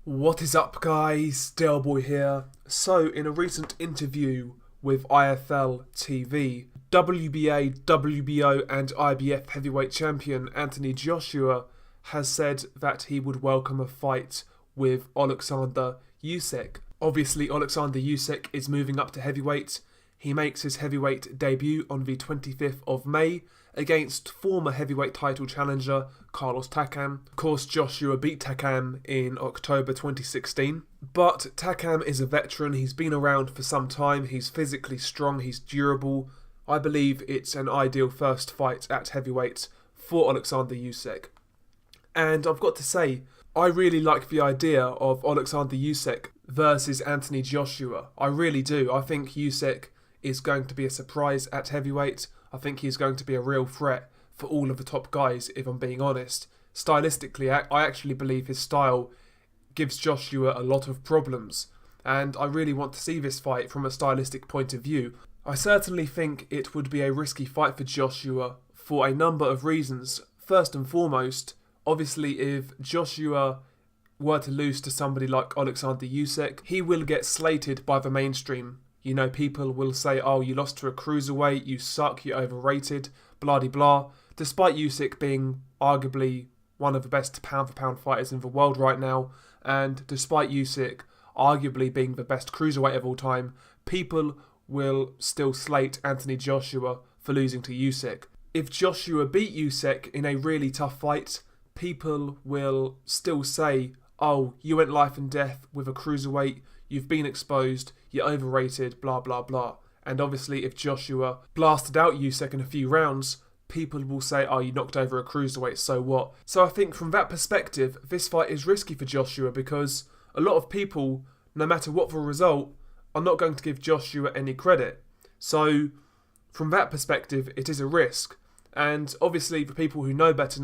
What is up, guys? Delboy here. So, in a recent interview with IFL TV, WBA, WBO and IBF heavyweight champion Anthony Joshua has said that he would welcome a fight with Oleksandr Usyk. Obviously, Oleksandr Usyk is moving up to heavyweight. He makes his heavyweight debut on the 25th of May against former heavyweight title challenger Carlos Takam. Of course, Joshua beat Takam in October 2016. But Takam is a veteran. He's been around for some time. He's physically strong. He's durable. I believe it's an ideal first fight at heavyweight for Oleksandr Usyk. And I've got to say, I really like the idea of Oleksandr Usyk versus Anthony Joshua. I really do. I think Usyk is going to be a surprise at heavyweight. I think he's going to be a real threat for all of the top guys, if I'm being honest. Stylistically, I actually believe his style gives Joshua a lot of problems, and I really want to see this fight from a stylistic point of view. I certainly think it would be a risky fight for Joshua for a number of reasons. First and foremost, obviously if Joshua were to lose to somebody like Oleksandr Usyk, he will get slated by the mainstream. You know, people will say, oh, you lost to a cruiserweight, you suck, you're overrated, blah-de-blah. Despite Usyk being arguably one of the best pound-for-pound fighters in the world right now, and despite Usyk arguably being the best cruiserweight of all time, people will still slate Anthony Joshua for losing to Usyk. If Joshua beat Usyk in a really tough fight, people will still say, oh, you went life and death with a cruiserweight, you've been exposed, you're overrated, blah, blah, blah. And obviously, if Joshua blasted out Usyk in a few rounds, people will say, oh, you knocked over a cruiserweight, so what? So I think from that perspective, this fight is risky for Joshua because a lot of people, no matter what the result, are not going to give Joshua any credit. So from that perspective, it is a risk. And obviously, the people who know better,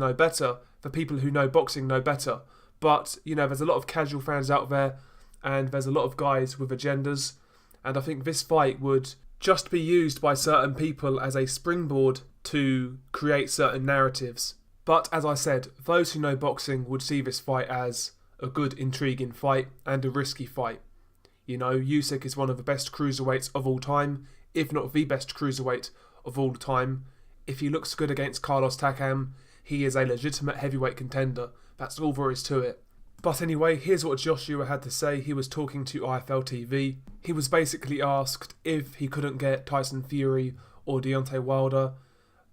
the people who know boxing know better. But, you know, there's a lot of casual fans out there, and there's a lot of guys with agendas, and I think this fight would just be used by certain people as a springboard to create certain narratives. But as I said, those who know boxing would see this fight as a good, intriguing fight and a risky fight. You know, Usyk is one of the best cruiserweights of all time, if not the best cruiserweight of all time. If he looks good against Carlos Takam, he is a legitimate heavyweight contender. That's all there is to it. But anyway, here's what Joshua had to say. He was talking to IFL TV. He was basically asked if he couldn't get Tyson Fury or Deontay Wilder,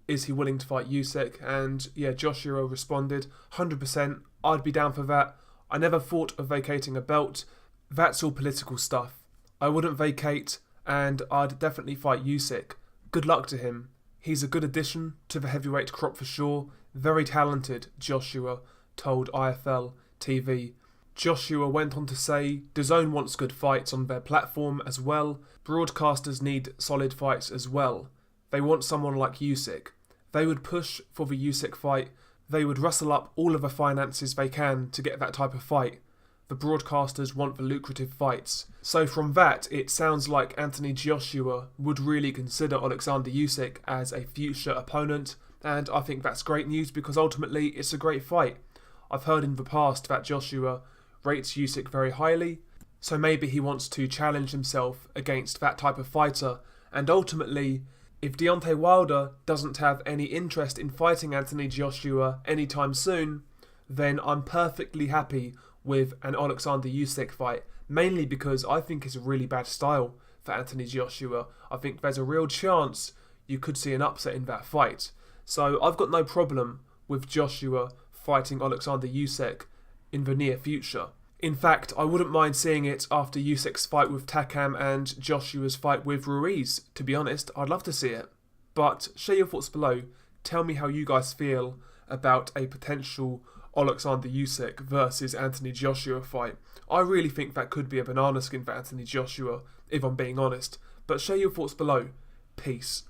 is he willing to fight Usyk? And yeah, Joshua responded, 100%, I'd be down for that. I never thought of vacating a belt. That's all political stuff. I wouldn't vacate, and I'd definitely fight Usyk. Good luck to him. He's a good addition to the heavyweight crop for sure. Very talented, Joshua told IFL TV. Joshua went on to say, DAZN wants good fights on their platform as well. Broadcasters need solid fights as well. They want someone like Usyk. They would push for the Usyk fight. They would rustle up all of the finances they can to get that type of fight. The broadcasters want the lucrative fights. So from that, it sounds like Anthony Joshua would really consider Oleksandr Usyk as a future opponent, and I think that's great news because ultimately it's a great fight. I've heard in the past that Joshua rates Usyk very highly, so maybe he wants to challenge himself against that type of fighter. And ultimately, if Deontay Wilder doesn't have any interest in fighting Anthony Joshua anytime soon, then I'm perfectly happy with an Oleksandr Usyk fight, mainly because I think it's a really bad style for Anthony Joshua. I think there's a real chance you could see an upset in that fight. So I've got no problem with Joshua fighting Oleksandr Usyk in the near future. In fact, I wouldn't mind seeing it after Usyk's fight with Takam and Joshua's fight with Ruiz. To be honest, I'd love to see it. But share your thoughts below. Tell me how you guys feel about a potential Oleksandr Usyk versus Anthony Joshua fight. I really think that could be a banana skin for Anthony Joshua, if I'm being honest. But share your thoughts below. Peace.